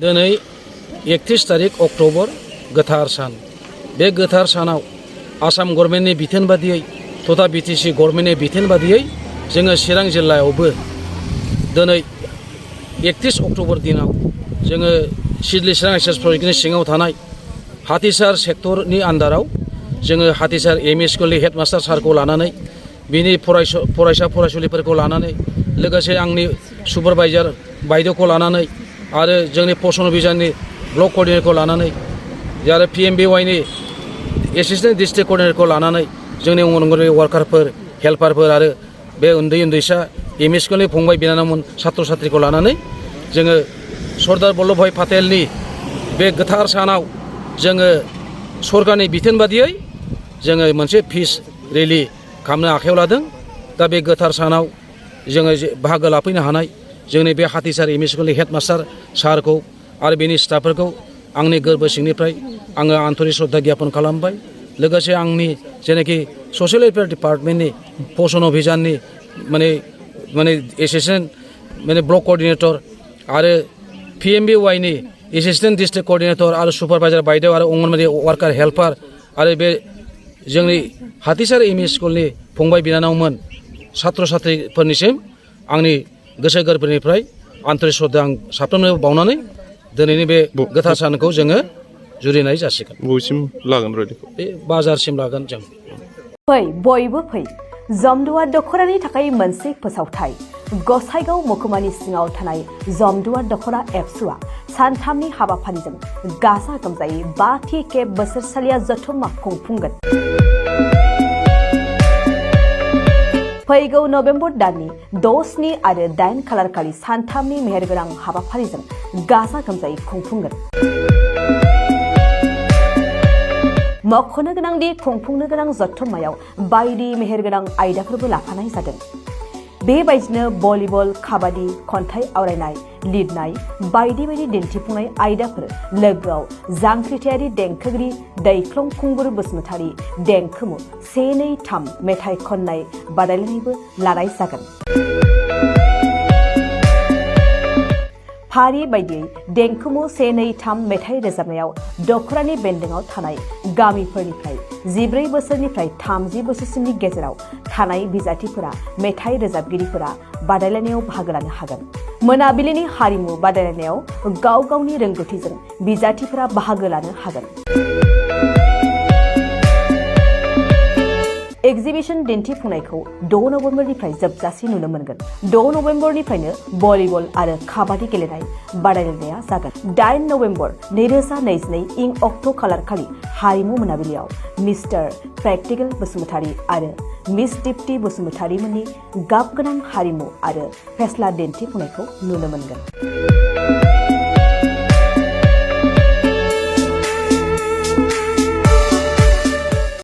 दिनै 31 तारिख अक्ट'बर गोथार सान बे गोथार सानाव आसाम गभर्नमेन्टनि बिथोन बादियै तथा बिटिसि गभर्नमेन्टनि बिथोन बादियै जोङो चिरां जिल्लायावबो दिनै 31 अक्ट'बर दिनाव जोङो सिडली चिरां एक्सेस प्रजेक्टनि सिङाव थानाय हाथिसार सेक्टरनि आन्दाराव जोङो हाथिसार एमइ स्कुलनि हेडमास्टार सारखौ लानानै बिनि फरायसा फरायसुलिफोरखौ लानानै लोगोसे आंनि सुपारभाइजार बायद'खौ लानानै आरो जोंनि पसन अभियाननि ब्लक कर्डिनेटरखौ लानानै आरो PMBYनि एसिस्टेन्ट डिस्ट्रिक्ट कर्डिनेटरखौ लानानै जोंनि अंगनवाड़ी वार्कारफोर हेल्पारफोर आरो बे उन्दैसा एमइ स्कुलनि फंबाय बिनानावमोन सात्र सात्रिखौ लानानै जोङो सरदार बल्लभभाई पाटेलनि बे गोथार सानाव जोङो सरकारनि बिथोन बादियै जोङो मोनसे पिस रेलि खालामनो आखायाव लादों। दा बे गोथार सानाव जोङो बाहागो लाफैनो हानाय जोंनि बे हाथिसार एमइ स्कुलनि हेडमास्टार सारखौ आरो बेनि स्टाफफोरखौ आंनि गोरबो सिंनिफ्राय आङो आन्तरिक श्रद्धा ज्ञापन खालामबाय। लोगोसे आंनि जेनाखि ससियेल वेलफेयार डिपार्टमेन्टनि पसन अभियाननि माने एसिस्टेन्ट ब्लक कर्डिनेटर आरो PMBYनि एसिस्टेन्ट डिस्ट्रिक्ट कर्डिनेटर आरो सुपारभाइजार बायद' आरो अंगनवाड़ी वार्कार हेल्पार आरो बे जोंनि हाथिसार एमइ स्कुलनि फंबाय बिनानावमोन सात्र सात्रिफोरनिसिम आंनि गोसो गोरबोनिफ्राय आन्तरिक श्रद्धा आं साफ्रोमनोबो बावनानै दिनैनि बे गोथार सानखौ जोङो जुरिनाय जासिगोन। बबेसिम लागोन रेलिखौ? बे बाजारसिम लागोन जों। फै बयबो फै जमदुवार दख'रानि थाखाय मोनसे फोसावथाय गसाइगाव महकुमानि सिङाव थानाय जमदुवार दख'रा एबसुआ सानथामनि हाबाफारिजों गाजा गोमजायै 5थि खेब बोसोरसालिया जथुम्मा खुंफुंगोन। फैगौ नभेम्बर दाननि 6, 7 आरो 8 खालारखालि सानथामनि मेहेरगोनां हाबाफारिजों गाजा गोमजायै खुंफुंगोन। मख'नो गोनांदि खुंफुंनो गोनां जथुम्मायाव बायदि मेहेरगोनां आयदाफोरबो लाफानाय जादों। बेबायदिनो भलिबल, काबादि, खन्थाइ आवरायनाय, लिरनाय बायदि दिन्थिफुंनाय आयदाफोर लोगोआव जांख्रिथायारि देंखोगिरि दैख्लं खुंगुर बसुमतारी देंखोमु 1, 2, 3 मेथाइ खननाय बादायलायनायबो लानाय जागोन। फारि बायदियै देंखोमु 1, 2, 3 मेथाइ रोजाबनायाव दख'रानि बेन्दोंआव थानाय गामिफोरनिफ्राय 14 बोसोरनिफ्राय 30 बोसोरसिमनि गेजेराव थानाय बिजाथिफोरा मेथाइ रोजाबगिरिफोरा बादायलायनायाव बाहागो लानो हागोन। मोनाबिलिनि हारिमु बादायलायनायाव गाव गावनि रोंगौथिजों बिजाथिफोरा बाहागो लानो हागोन। एक्जिबिशन दिन्थिफुंनायखौ 6 नभेम्बरनिफ्राय जोबजासिम नुनो मोनगोन। 6 नभेम्बरनिफ्रायनो भलिबल आरो काबादि गेलेनाय बादायलायनाया जागोन। 8 नभेम्बर 2022 इं अक्ट' खालारखालि हारिमु मोनाबिलियाव मिस्टार प्रेक्टिकल बसुमतारी आरो मिस दीप्ति बसुमतारी मोननि गाबगोनां हारिमु आरो फेस्ला दिन्थिफुंनायखौ नुनो मोनगोन।